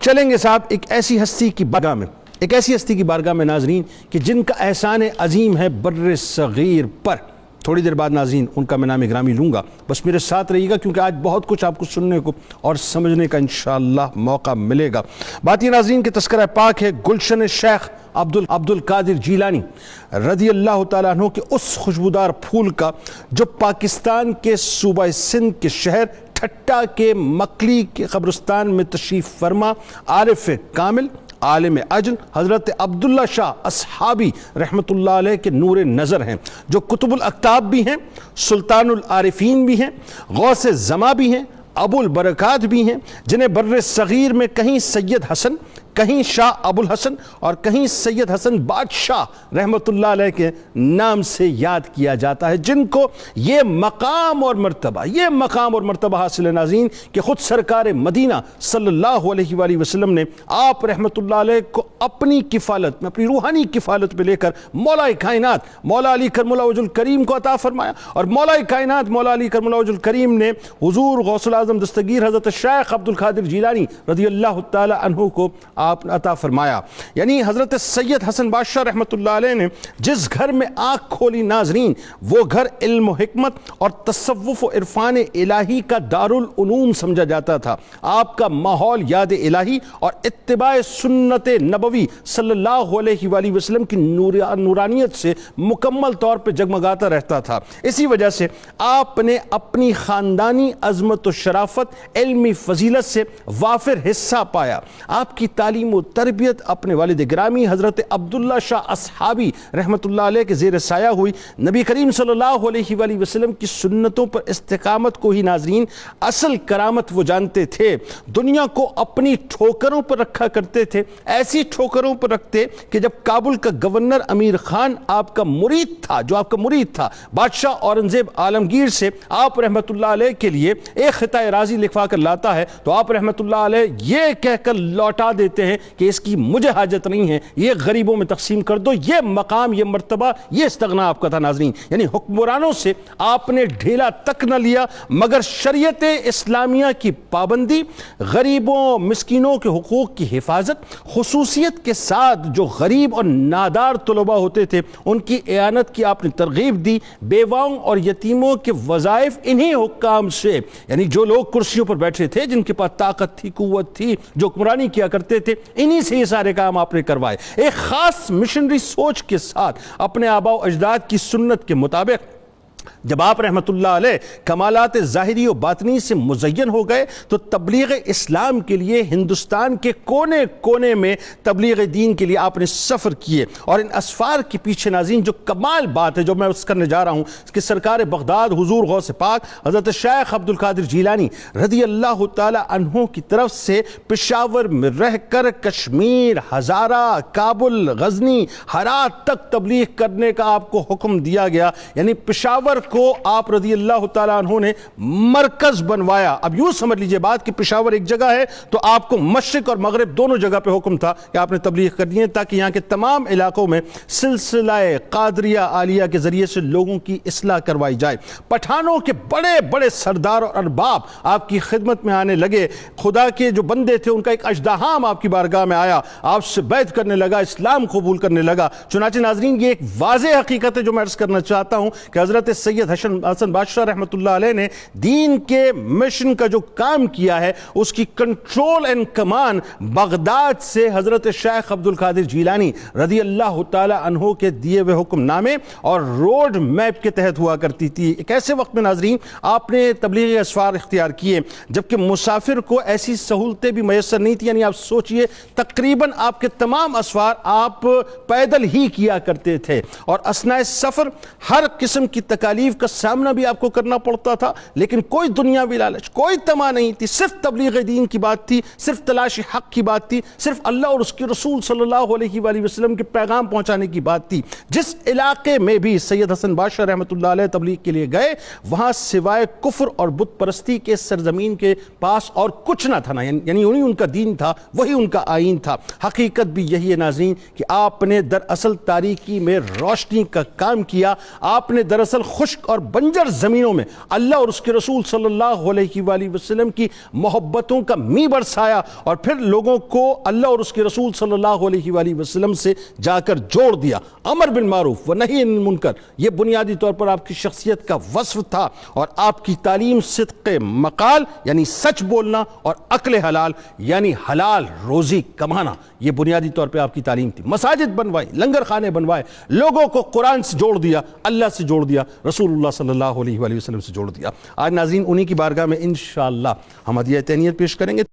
چلیں گے صاحب ایک ایسی ہستی کی بارگاہ میں ناظرین کہ جن کا احسان عظیم ہے بر صغیر پر. تھوڑی دیر بعد ناظرین ان کا میں نام گرامی لوں گا، بس میرے ساتھ رہیے گا کیونکہ آج بہت کچھ آپ کو سننے کو اور سمجھنے کا انشاءاللہ موقع ملے گا. بات یہ ناظرین کہ تذکرہ پاک ہے گلشن شیخ عبد القادر جیلانی رضی اللہ تعالیٰ عنہ کے اس خوشبودار پھول کا جو پاکستان کے صوبہ سندھ کے شہر ٹھٹا کے مکلی کے قبرستان میں تشریف فرما عارف کامل عالم اجل حضرت عبداللہ شاہ اصحابی رحمۃ اللہ علیہ کے نور نظر ہیں، جو کتب الاکتاب بھی ہیں، سلطان العارفین بھی ہیں، غوث زماں بھی ہیں، ابو البرکات بھی ہیں، جنہیں بر صغیر میں کہیں سید حسن، کہیں شاہ ابو الحسن اور کہیں سید حسن بادشاہ رحمۃ اللہ علیہ کے نام سے یاد کیا جاتا ہے، جن کو یہ مقام اور مرتبہ حاصل ہے ناظرین کہ خود سرکار مدینہ صلی اللہ علیہ وآلہ وسلم نے آپ رحمۃ اللہ علیہ کو اپنی کفالت میں، اپنی روحانی کفالت میں لے کر مولا کائنات مولا علی کرم اللہ وجہ الکریم کو عطا فرمایا، اور مولا کائنات مولا علی کرم اللہ وجہ الکریم نے حضور غوث الاعظم دستگیر حضرت شیخ عبد القادر جیلانی رضی اللہ تعالی عنہ کو آپ نے عطا فرمایا. یعنی حضرت سید حسن بادشاہ رحمۃ اللہ علیہ نے جس گھر میں آنکھ کھولی ناظرین، وہ گھر علم و حکمت اور تصوف و عرفان الہی کا دارالعلوم سمجھا جاتا تھا. آپ کا ماحول یاد الہی اور اتباع سنت نبوی صلی اللہ علیہ وآلہ وسلم کی نورانیت سے مکمل طور پہ جگمگاتا رہتا تھا. اسی وجہ سے آپ نے اپنی خاندانی عظمت و شرافت علمی فضیلت سے وافر حصہ پایا. آپ کی تعلیم و تربیت اپنے والد گرامی حضرت عبداللہ شاہ اصحابی رحمۃ اللہ علیہ کے زیر سایہ ہوئی. نبی کریم صلی اللہ علیہ وآلہ وسلم کی سنتوں پر استقامت کو ہی ناظرین اصل کرامت وہ جانتے تھے. دنیا کو اپنی ٹھوکروں پر رکھا کرتے تھے، ایسی ٹھوکروں پر رکھتے کہ جب کابل کا گورنر امیر خان آپ کا مرید تھا بادشاہ اورنگزیب عالمگیر سے آپ رحمۃ اللہ علیہ کے لیے ایک خطہ راضی لکھوا کر لاتا ہے تو آپ رحمۃ اللہ علیہ یہ کہہ کر لوٹا دیتے ہیں کہ اس کی مجھے حاجت نہیں ہے، یہ غریبوں میں تقسیم کر دو. یہ مقام، یہ مرتبہ، یہ استغنا آپ کا تھا ناظرین. یعنی حکمرانوں سے آپ نے ڈھیلا تک نہ لیا، مگر شریعت اسلامیہ کی پابندی، غریبوں مسکینوں کے حقوق کی حفاظت، خصوصیت کے ساتھ جو غریب اور نادار طلباء ہوتے تھے ان کی اعانت کی آپ نے ترغیب دی. بیواؤں اور یتیموں کے وظائف انہی حکام سے، یعنی جو لوگ کرسیوں پر بیٹھے تھے، جن کے پاس طاقت تھی، قوت تھی، جو حکمرانی کیا کرتے تھے، انہی سے یہ سارے کام آپ نے کروائے. ایک خاص مشنری سوچ کے ساتھ اپنے آباء و اجداد کی سنت کے مطابق جب آپ رحمت اللہ علیہ کمالات ظاہری و باطنی سے مزین ہو گئے تو تبلیغ اسلام کے لیے ہندوستان کے کونے کونے میں تبلیغ دین کے لیے آپ نے سفر کیے. اور ان اسفار کے پیچھے ناظرین جو کمال بات ہے جو میں اس کرنے جا رہا ہوں کہ سرکار بغداد حضور غوث پاک حضرت شیخ عبد القادر جیلانی رضی اللہ تعالی عنہ کی طرف سے پشاور میں رہ کر کشمیر، ہزارہ، کابل، غزنی، ہرات تک تبلیغ کرنے کا آپ کو حکم دیا گیا. یعنی پشاور کو آپ رضی اللہ تعالیٰ عنہ نے مرکز بنوایا. اب یوں سمجھ لیجئے بات کہ پشاور ایک جگہ ہے تو آپ کو مشرق اور مغرب دونوں جگہ پہ حکم تھا کہ آپ نے تبلیغ کرنی ہے تاکہ یہاں کے تمام علاقوں میں سلسلہ قادریہ عالیہ کے ذریعے سے لوگوں کی اصلاح کروائی جائے. پٹھانوں کے بڑے بڑے سردار اور ارباب آپ کی خدمت میں آنے لگے. خدا کے جو بندے تھے ان کا ایک اژدہام آپ کی بارگاہ میں آیا، آپ سے بیعت کرنے لگا، اسلام قبول کرنے لگا. چنانچہ ناظرین یہ ایک واضح حقیقت ہے جو میں عرض کرنا چاہتا ہوں کہ حضرت سید حسن بادشاہ رحمۃ اللہ علیہ نے دین کے مشن کا جو کام کیا ہے اس کی کنٹرول اینڈ کمان بغداد سے حضرت شیخ عبد القادر جیلانی رضی اللہ تعالی عنہ کے دیے ہوئے حکم نامے اور روڈ میپ کے تحت ہوا کرتی تھی. ایک ایسے وقت میں ناظرین آپ نے تبلیغی اسفار اختیار کیے جبکہ مسافر کو ایسی سہولتیں بھی میسر نہیں تھی. یعنی آپ سوچئے تقریباً آپ کے تمام اسفار آپ پیدل ہی کیا کرتے تھے اور اثناء سفر ہر قسم کی تکالیف کا سامنا بھی آپ کو کرنا پڑتا تھا، لیکن کوئی دنیاوی لالچ، کوئی طمع نہیں تھی. صرف تبلیغ دین کی بات تھی، صرف تلاش حق کی بات تھی، صرف اللہ اور اس کے رسول صلی اللہ علیہ وآلہ وسلم کے پیغام پہنچانے کی بات تھی. جس علاقے میں بھی سید حسن بادشاہ رحمۃ اللہ علیہ تبلیغ کے لیے گئے وہاں سوائے کفر اور بت پرستی کے سرزمین کے پاس اور کچھ نہ تھا. یعنی انہی ان کا دین تھا، وہی ان کا آئین تھا. حقیقت بھی یہی ہے ناظرین کہ آپ نے دراصل تاریکی میں روشنی کا کام کیا. آپ نے دراصل خشک اور بنجر زمینوں میں اللہ اور اس کے رسول صلی اللہ علیہ وآلہ وسلم کی محبتوں کا می برسایا، اور پھر لوگوں کو اللہ اور اس کے رسول صلی اللہ علیہ وآلہ وسلم سے جا کر جوڑ دیا۔ امر بالمعروف و نہی عن المنکر، یہ بنیادی طور پر آپ کی شخصیت کا وصف تھا، اور آپ کی تعلیم صدق مقال یعنی سچ بولنا، اور عقل حلال یعنی حلال روزی کمانا، یہ بنیادی طور پہ آپ کی تعلیم تھی۔ مساجد بنوائی، لنگر خانے بنوائے، لوگوں کو قرآن سے جوڑ دیا، اللہ سے جوڑ دیا، رسول اللہ صلی اللہ علیہ وآلہ وسلم سے جوڑ دیا۔ آج ناظرین انہی کی بارگاہ میں انشاءاللہ ہم ہدیہ تہنیت پیش کریں گے۔